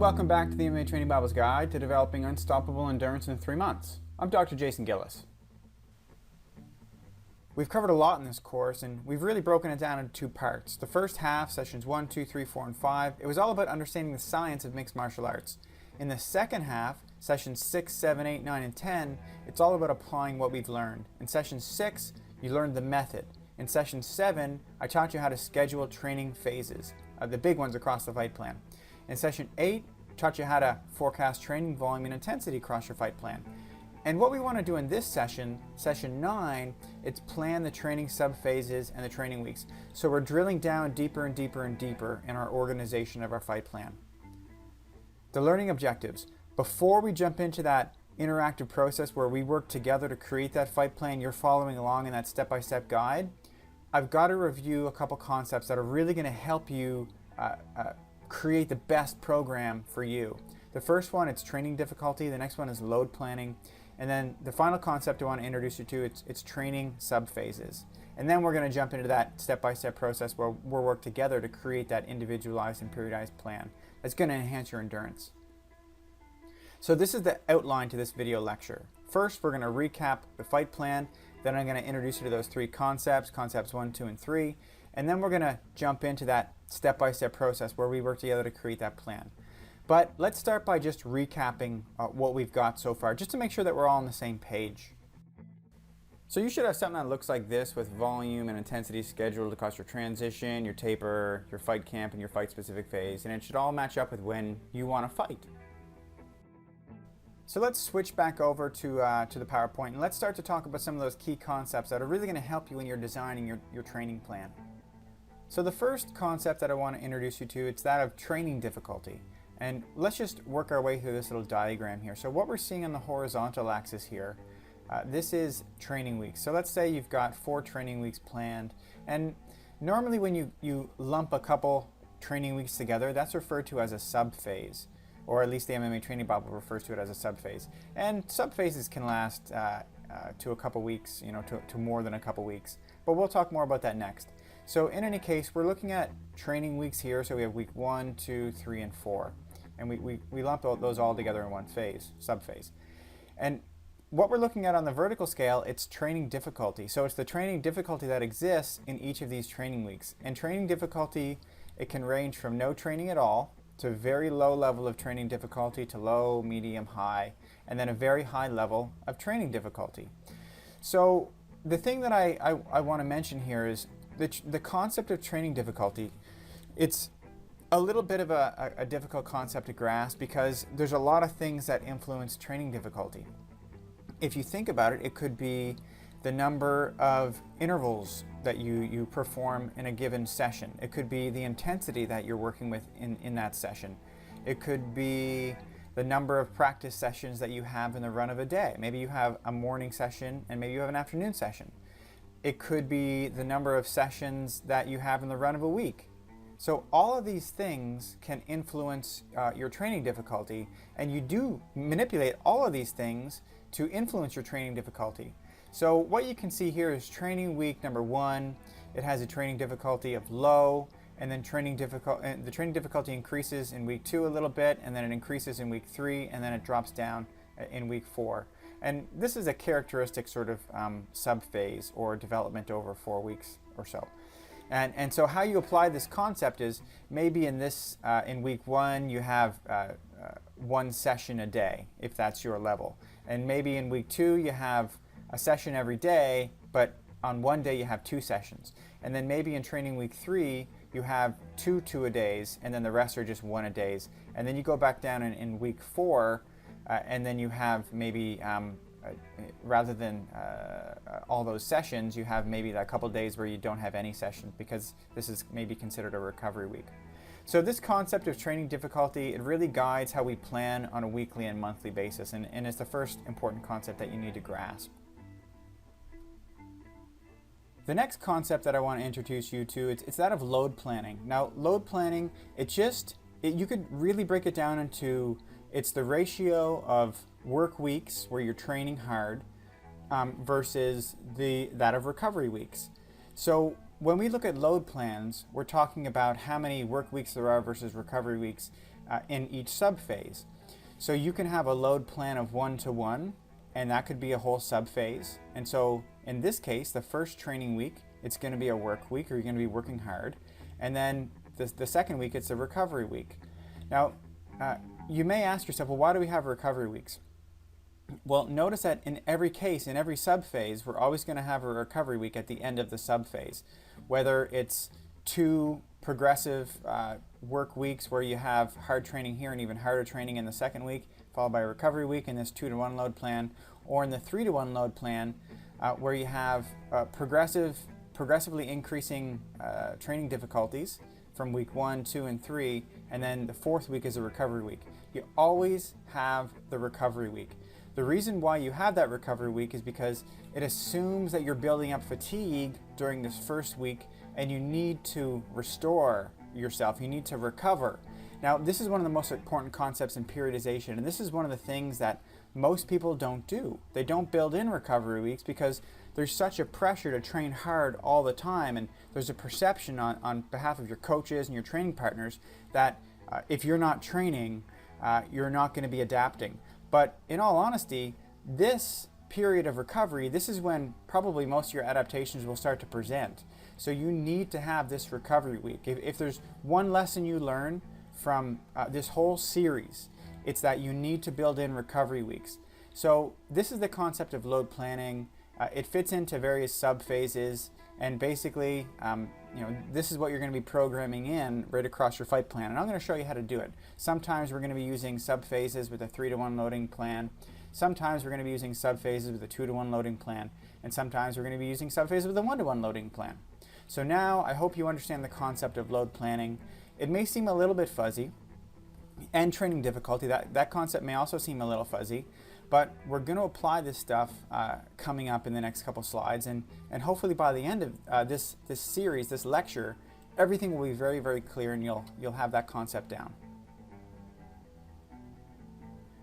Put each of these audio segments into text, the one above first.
welcome back to the MMA Training Bible's Guide to Developing Unstoppable Endurance in 3 months. I'm Dr. Jason Gillis. We've covered a lot in this course, and we've really broken it down into 2 parts. The first half, sessions 1, 2, 3, 4, and 5, it was all about understanding the science of mixed martial arts. In the second half, sessions 6, 7, 8, 9, and 10, it's all about applying what we've learned. In session 6, you learned the method. In session 7, I taught you how to schedule training phases, the big ones across the fight plan. In session 8, I taught you how to forecast training volume and intensity across your fight plan. And what we want to do in this session, session 9, it's plan the training sub-phases and the training weeks. So we're drilling down deeper and deeper and deeper in our organization of our fight plan. The learning objectives. Before we jump into that interactive process where we work together to create that fight plan, you're following along in that step-by-step guide, I've got to review a couple concepts that are really going to help you create the best program for you. The first one, it's training difficulty. The next one is load planning. And then the final concept I want to introduce you to, it's training sub-phases. And then we're going to jump into that step-by-step process where we'll work together to create that individualized and periodized plan that's going to enhance your endurance. So this is the outline to this video lecture. First, we're going to recap the fight plan. Then I'm going to introduce you to those 3 concepts, concepts 1, 2, and 3. And then we're going to jump into that step-by-step process where we work together to create that plan. But let's start by just recapping what we've got so far, just to make sure that we're all on the same page. So you should have something that looks like this with volume and intensity scheduled across your transition, your taper, your fight camp, and your fight-specific phase. And it should all match up with when you want to fight. So let's switch back over to the PowerPoint, and let's start to talk about some of those key concepts that are really going to help you when you're designing your training plan. So the first concept that I want to introduce you to, it's that of training difficulty. And let's just work our way through this little diagram here. So what we're seeing on the horizontal axis here, this is training weeks. So let's say you've got 4 training weeks planned. And normally when you lump a couple training weeks together, that's referred to as a sub-phase. Or at least the MMA Training Bible refers to it as a sub-phase. And sub-phases can last to a couple weeks, to more than a couple weeks. But we'll talk more about that next. So in any case, we're looking at training weeks here. So we have week 1, 2, 3, and 4. And we lump those all together in one phase, sub-phase. And what we're looking at on the vertical scale, it's training difficulty. So it's the training difficulty that exists in each of these training weeks. And training difficulty, it can range from no training at all to very low level of training difficulty to low, medium, high, and then a very high level of training difficulty. So the thing that I want to mention here is the concept of training difficulty. It's a little bit of a difficult concept to grasp because there's a lot of things that influence training difficulty. If you think about it, it could be the number of intervals that you perform in a given session. It could be the intensity that you're working with in that session. It could be the number of practice sessions that you have in the run of a day. Maybe you have a morning session and maybe you have an afternoon session. It could be the number of sessions that you have in the run of a week. So all of these things can influence your training difficulty, and you do manipulate all of these things to influence your training difficulty. So what you can see here is training week number 1. It has a training difficulty of low, and then the training difficulty increases in week 2 a little bit, and then it increases in week 3, and then it drops down in week 4. And this is a characteristic sort of sub-phase or development over 4 weeks or so. And so how you apply this concept is maybe in week 1 you have 1 session a day, if that's your level. And maybe in week 2 you have a session every day, but on one day you have 2 sessions. And then maybe in training week 3 you have 2 2-a-days, and then the rest are just 1-a-days. And then you go back down in week 4, and then you have maybe rather than all those sessions, you have maybe a couple days where you don't have any sessions because this is maybe considered a recovery week. So this concept of training difficulty, it really guides how we plan on a weekly and monthly basis, and it's the first important concept that you need to grasp. The next concept that I want to introduce you to, it's that of load planning. Now, load planning, you could really break it down into, it's the ratio of work weeks where you're training hard versus that of recovery weeks. So when we look at load plans, we're talking about how many work weeks there are versus recovery weeks in each subphase. So you can have a load plan of 1-to-1, and that could be a whole subphase. And so in this case, the first training week, it's going to be a work week, or you're going to be working hard. And then the second week, it's a recovery week. Now, you may ask yourself, well, why do we have recovery weeks? Well, notice that in every case, in every subphase, we're always going to have a recovery week at the end of the subphase. Whether it's 2 progressive work weeks where you have hard training here and even harder training in the second week, followed by a recovery week in this 2-to-1 load plan, or in the 3-to-1 load plan where you have progressively increasing training difficulties from week 1, 2, and 3, and then the 4th week is a recovery week. You always have the recovery week. The reason why you have that recovery week is because it assumes that you're building up fatigue during this first week, and you need to restore yourself. You need to recover. Now, this is one of the most important concepts in periodization, and this is one of the things that most people don't do. They don't build in recovery weeks because there's such a pressure to train hard all the time, and there's a perception on behalf of your coaches and your training partners that if you're not training, you're not going to be adapting. But in all honesty, this period of recovery, this is when probably most of your adaptations will start to present. So you need to have this recovery week. If there's one lesson you learn from this whole series, it's that you need to build in recovery weeks. So this is the concept of load planning. It fits into various sub-phases, and basically, this is what you're going to be programming in right across your fight plan. And I'm going to show you how to do it. Sometimes we're going to be using sub-phases with a 3-to-1 loading plan. Sometimes we're going to be using sub-phases with a 2-to-1 loading plan. And sometimes we're going to be using sub-phases with a 1-to-1 loading plan. So now I hope you understand the concept of load planning. It may seem a little bit fuzzy, and training difficulty. That concept may also seem a little fuzzy. But we're going to apply this stuff coming up in the next couple slides, and hopefully by the end of this series, this lecture, everything will be very, very clear, and you'll have that concept down.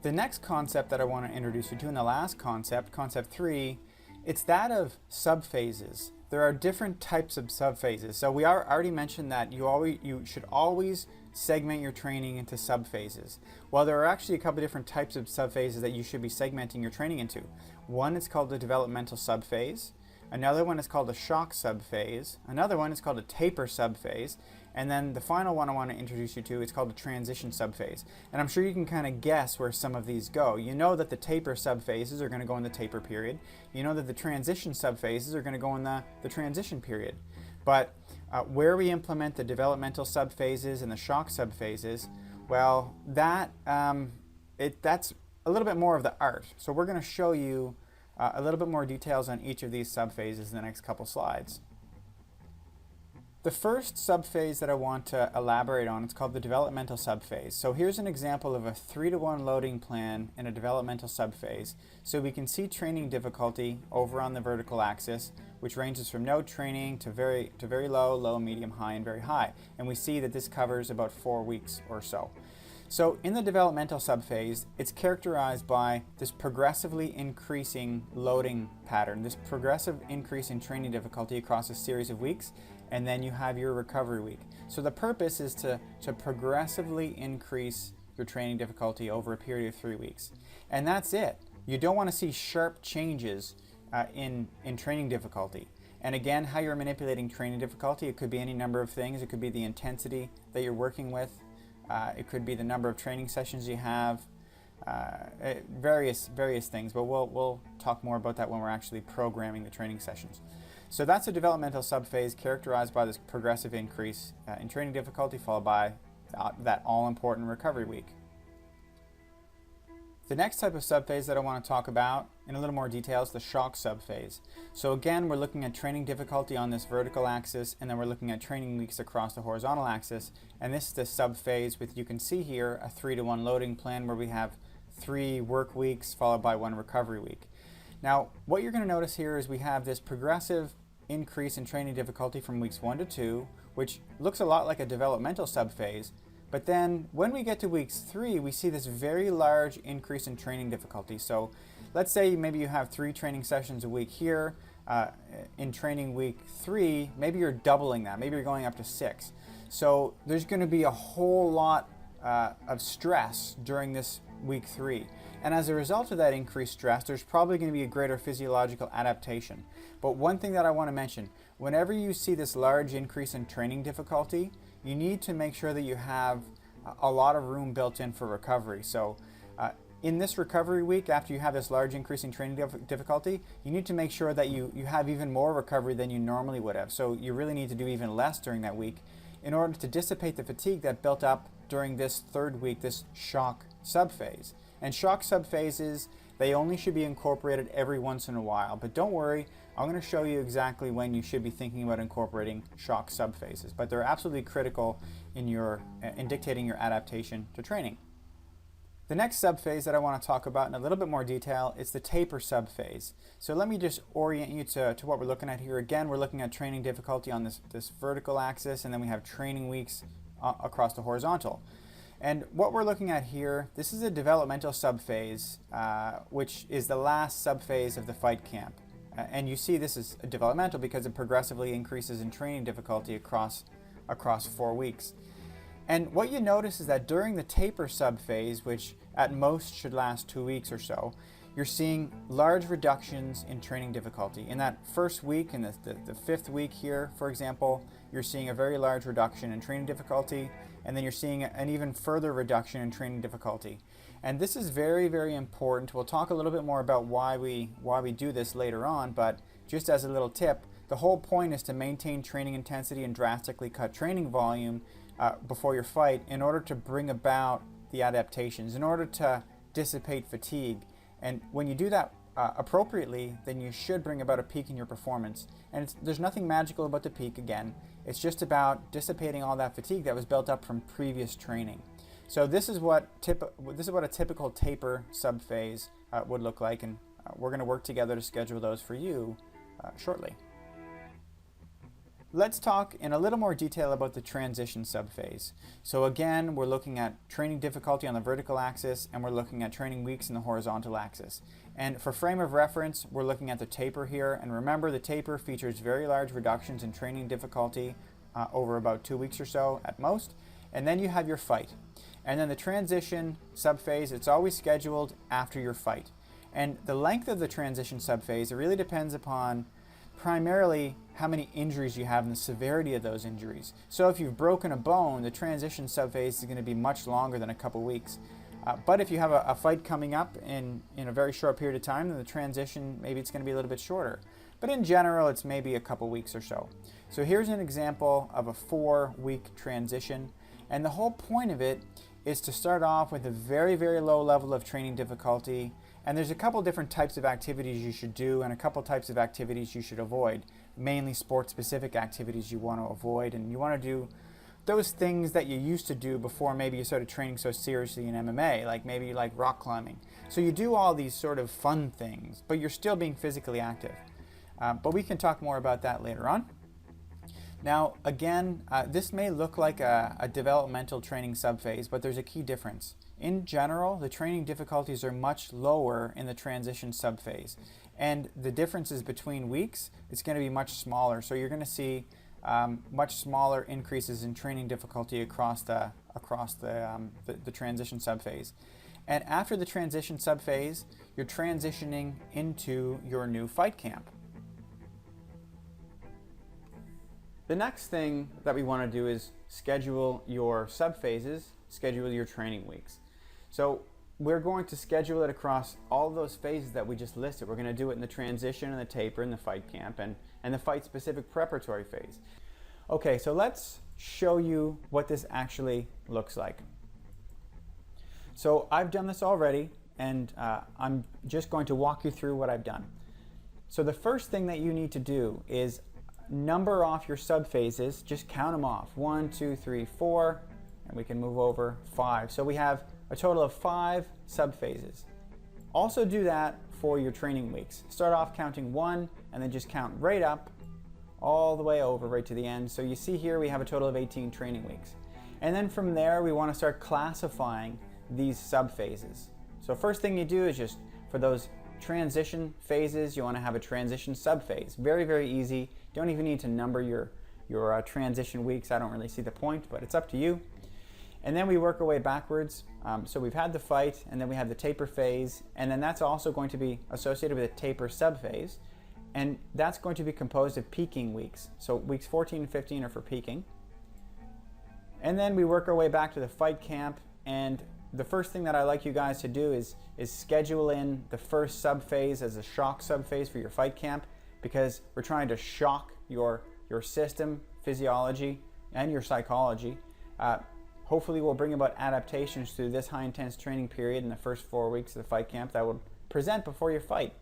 The next concept that I want to introduce you to, and the last concept, concept 3, it's that of subphases. There are different types of subphases. So we already mentioned that you should always segment your training into subphases. Well, there are actually a couple of different types of subphases that you should be segmenting your training into. One is called the developmental subphase. Another one is called a shock subphase. Another one is called a taper subphase. And then the final one I want to introduce you to is called a transition subphase. And I'm sure you can kind of guess where some of these go. You know that the taper subphases are going to go in the taper period. You know that the transition subphases are going to go in the transition period. But where we implement the developmental subphases and the shock subphases, well, that's a little bit more of the art. So we're going to show you a little bit more details on each of these subphases in the next couple slides. The first subphase that I want to elaborate on is called the developmental subphase. So here's an example of a 3-to-1 loading plan in a developmental subphase. So we can see training difficulty over on the vertical axis, which ranges from no training to very low, low, medium, high, and very high. And we see that this covers about 4 weeks or so. So in the developmental subphase, it's characterized by this progressively increasing loading pattern, this progressive increase in training difficulty across a series of weeks, and then you have your recovery week. So the purpose is to progressively increase your training difficulty over a period of 3 weeks. And that's it. You don't want to see sharp changes in training difficulty. And again, how you're manipulating training difficulty, it could be any number of things. It could be the intensity that you're working with. It could be the number of training sessions you have, various things, but we'll talk more about that when we're actually programming the training sessions. So that's a developmental subphase characterized by this progressive increase in training difficulty, followed by that all-important recovery week. The next type of subphase that I want to talk about in a little more detail is the shock subphase. So again, we're looking at training difficulty on this vertical axis, and then we're looking at training weeks across the horizontal axis. And this is the subphase with, you can see here, a 3-to-1 loading plan where we have 3 work weeks followed by 1 recovery week. Now, what you're going to notice here is we have this progressive increase in training difficulty from weeks 1 to 2, which looks a lot like a developmental subphase. But then when we get to weeks 3, we see this very large increase in training difficulty. So let's say maybe you have 3 training sessions a week here. In training week 3, maybe you're doubling that. Maybe you're going up to 6. So there's going to be a whole lot of stress during this week 3. And as a result of that increased stress, there's probably going to be a greater physiological adaptation. But one thing that I want to mention, whenever you see this large increase in training difficulty, you need to make sure that you have a lot of room built in for recovery. So in this recovery week, after you have this large increase in training difficulty, you need to make sure that you have even more recovery than you normally would have. So you really need to do even less during that week in order to dissipate the fatigue that built up during this 3rd week, this shock subphase. And shock subphases, they only should be incorporated every once in a while. But don't worry, I'm going to show you exactly when you should be thinking about incorporating shock subphases. But they're absolutely critical in dictating your adaptation to training. The next subphase that I want to talk about in a little bit more detail is the taper subphase. So let me just orient you to what we're looking at here. Again, we're looking at training difficulty on this vertical axis, and then we have training weeks across the horizontal. And what we're looking at here, this is a developmental subphase, which is the last subphase of the fight camp. And you see this is developmental because it progressively increases in training difficulty across 4 weeks. And what you notice is that during the taper subphase, which at most should last 2 weeks or so, you're seeing large reductions in training difficulty. In that first week, in the 5th week here, for example, you're seeing a very large reduction in training difficulty, and then you're seeing an even further reduction in training difficulty. And this is very, very important. We'll talk a little bit more about why we do this later on, but just as a little tip, the whole point is to maintain training intensity and drastically cut training volume before your fight in order to bring about the adaptations, in order to dissipate fatigue. And when you do that appropriately, then you should bring about a peak in your performance. And there's nothing magical about the peak again. It's just about dissipating all that fatigue that was built up from previous training. So this is what a typical taper subphase would look like, and we're going to work together to schedule those for you shortly. Let's talk in a little more detail about the transition subphase. So again, we're looking at training difficulty on the vertical axis, and we're looking at training weeks in the horizontal axis. And for frame of reference, we're looking at the taper here. And remember, the taper features very large reductions in training difficulty over about 2 weeks or so at most. And then you have your fight. And then the transition subphase, it's always scheduled after your fight. And the length of the transition subphase, it really depends upon primarily how many injuries you have and the severity of those injuries. So if you've broken a bone, the transition subphase is going to be much longer than a couple weeks. But if you have a fight coming up in a very short period of time, then the transition, maybe it's going to be a little bit shorter. But in general, it's maybe a couple weeks or so. So here's an example of a 4-week transition. And the whole point of it is to start off with a very, very low level of training difficulty. And there's a couple different types of activities you should do and a couple types of activities you should avoid. Mainly sport-specific activities you want to avoid, and you want to do those things that you used to do before maybe you started training so seriously in MMA, like maybe you like rock climbing. So you do all these sort of fun things, but you're still being physically active. But we can talk more about that later on. Now, again, this may look like a developmental training subphase, but there's a key difference. In general, the training difficulties are much lower in the transition subphase. And the differences between weeks, it's going to be much smaller. So you're going to see much smaller increases in training difficulty across the transition subphase. And after the transition subphase, you're transitioning into your new fight camp. The next thing that we want to do is schedule your subphases, schedule your training weeks. So we're going to schedule it across all those phases that we just listed. We're going to do it in the transition and the taper and the fight camp and the fight-specific preparatory phase. Okay, so let's show you what this actually looks like. So I've done this already, and I'm just going to walk you through what I've done. So the first thing that you need to do is number off your subphases. Just count them off. 1, 2, 3, 4, and we can move over 5. So we have a total of 5 subphases. Also do that for your training weeks. Start off counting 1 and then just count right up all the way over right to the end. So you see here we have a total of 18 training weeks. And then from there we want to start classifying these subphases. So first thing you do is just for those transition phases, you want to have a transition subphase. Very, very easy. Don't even need to number your transition weeks. I don't really see the point, but it's up to you. And then we work our way backwards. So we've had the fight, and then we have the taper phase, and then that's also going to be associated with a taper subphase. And that's going to be composed of peaking weeks. So weeks 14 and 15 are for peaking. And then we work our way back to the fight camp, and the first thing that I like you guys to do is schedule in the first subphase as a shock subphase for your fight camp, because we're trying to shock your system, physiology, and your psychology. Hopefully we'll bring about adaptations through this high intense training period in the first 4 weeks of the fight camp that will present before your fight.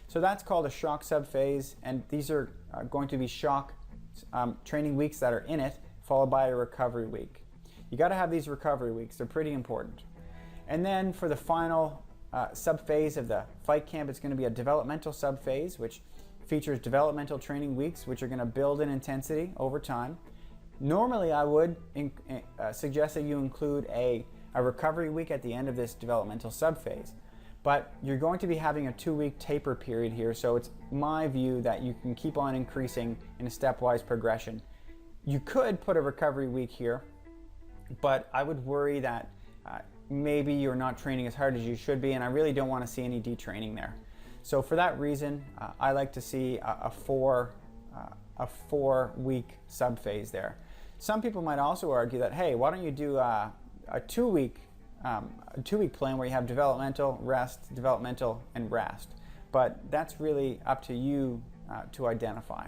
So that's called a shock subphase, and these are going to be shock training weeks that are in it, followed by a recovery week. You got to have these recovery weeks, they're pretty important. And then for the final subphase of the fight camp, it's going to be a developmental subphase, which features developmental training weeks, which are going to build in intensity over time. Normally, I would suggest that you include a recovery week at the end of this developmental subphase. But you're going to be having a 2-week taper period here, so it's my view that you can keep on increasing in a stepwise progression. You could put a recovery week here, but I would worry that maybe you're not training as hard as you should be, and I really don't want to see any detraining there. So for that reason, I like to see a 4-week subphase there. Some people might also argue that, hey, why don't you do a 2-week plan where you have developmental, rest, developmental, and rest. But that's really up to you to identify.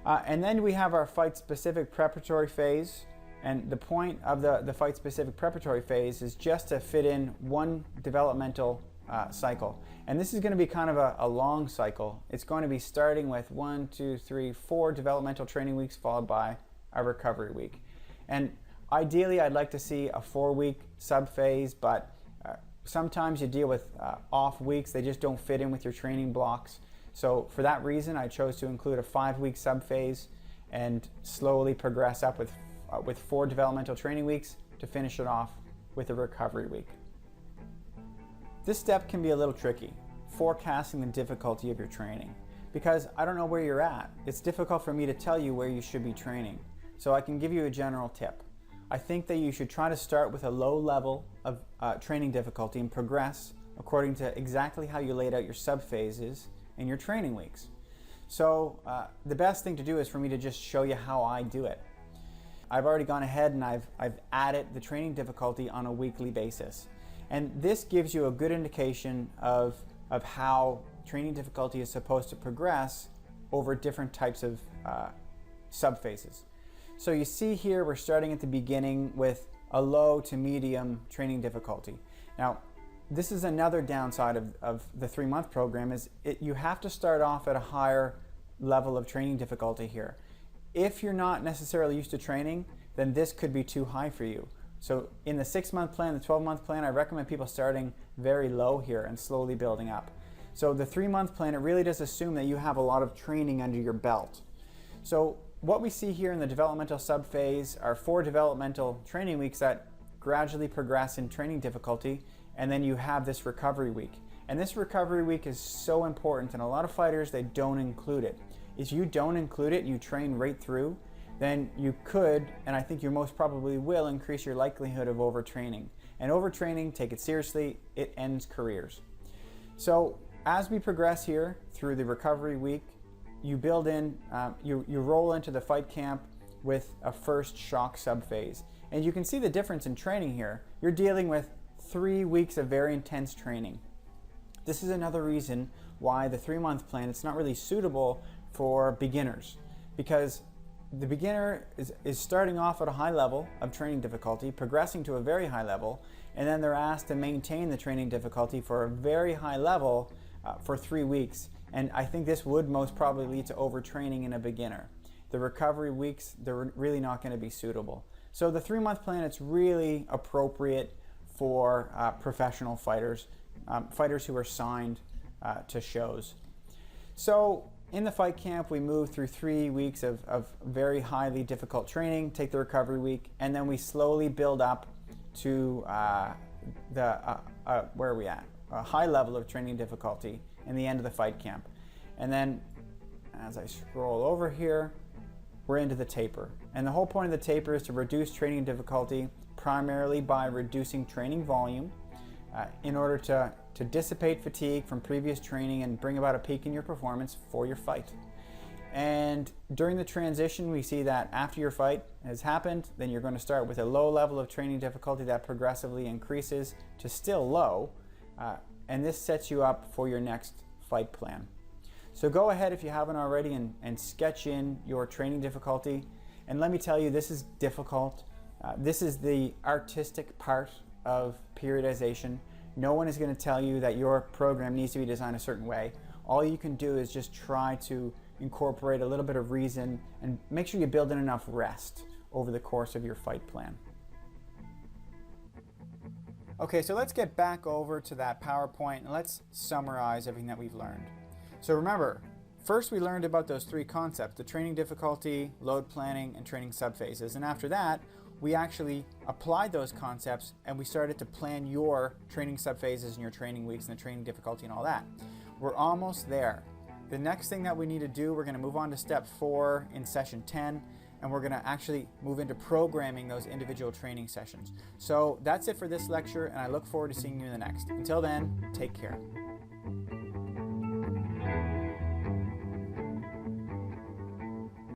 And then we have our fight-specific preparatory phase. And the point of the fight-specific preparatory phase is just to fit in one developmental cycle. And this is going to be kind of a long cycle. It's going to be starting with 1, 2, 3, 4 developmental training weeks followed by a recovery week. And ideally, I'd like to see a 4-week subphase, but sometimes you deal with off weeks. They just don't fit in with your training blocks. So for that reason, I chose to include a 5-week subphase and slowly progress up with 4 developmental training weeks to finish it off with a recovery week. This step can be a little tricky, forecasting the difficulty of your training, because I don't know where you're at. It's difficult for me to tell you where you should be training. So I can give you a general tip. I think that you should try to start with a low level of training difficulty and progress according to exactly how you laid out your subphases in your training weeks. So the best thing to do is for me to just show you how I do it. I've already gone ahead and I've added the training difficulty on a weekly basis. And this gives you a good indication of how training difficulty is supposed to progress over different types of subphases. So you see here we're starting at the beginning with a low to medium training difficulty. Now, this is another downside of the 3-month program is you have to start off at a higher level of training difficulty here. If you're not necessarily used to training, then this could be too high for you. So in the 6-month plan, the 12-month plan, I recommend people starting very low here and slowly building up. So the 3-month plan, it really does assume that you have a lot of training under your belt. So what we see here in the developmental subphase are 4 developmental training weeks that gradually progress in training difficulty, and then you have this recovery week. And this recovery week is so important, and a lot of fighters, they don't include it. If you don't include it and you train right through, then you could, and I think you most probably will, increase your likelihood of overtraining. And overtraining, take it seriously, it ends careers. So as we progress here through the recovery week, you build in, you roll into the fight camp with a first shock subphase. And you can see the difference in training here. You're dealing with 3 weeks of very intense training. This is another reason why the 3-month plan, it's not really suitable for beginners, because the beginner is starting off at a high level of training difficulty, progressing to a very high level, and then they're asked to maintain the training difficulty for a very high level for 3 weeks. And I think this would most probably lead to overtraining in a beginner. The recovery weeks, they're really not going to be suitable. So the 3-month plan, it's really appropriate for professional fighters, fighters who are signed to shows. So in the fight camp, we move through 3 weeks of very highly difficult training, take the recovery week, and then we slowly build up to where are we at? A high level of training difficulty in the end of the fight camp. And then as I scroll over here, we're into the taper. And the whole point of the taper is to reduce training difficulty primarily by reducing training volume in order to dissipate fatigue from previous training and bring about a peak in your performance for your fight. And during the transition, we see that after your fight has happened, then you're going to start with a low level of training difficulty that progressively increases to still low, and this sets you up for your next fight plan. So go ahead, if you haven't already, and sketch in your training difficulty. And let me tell you, this is difficult. This is the artistic part of periodization. No one is going to tell you that your program needs to be designed a certain way. All you can do is just try to incorporate a little bit of reason and make sure you build in enough rest over the course of your fight plan. Okay, so let's get back over to that PowerPoint and let's summarize everything that we've learned. So remember, first we learned about those three concepts: the training difficulty, load planning, and training subphases. And after that, we actually applied those concepts and we started to plan your training subphases and your training weeks and the training difficulty and all that. We're almost there. The next thing that we need to do, we're going to move on to step 4 in session 10, and we're going to actually move into programming those individual training sessions. So that's it for this lecture, and I look forward to seeing you in the next. Until then, take care.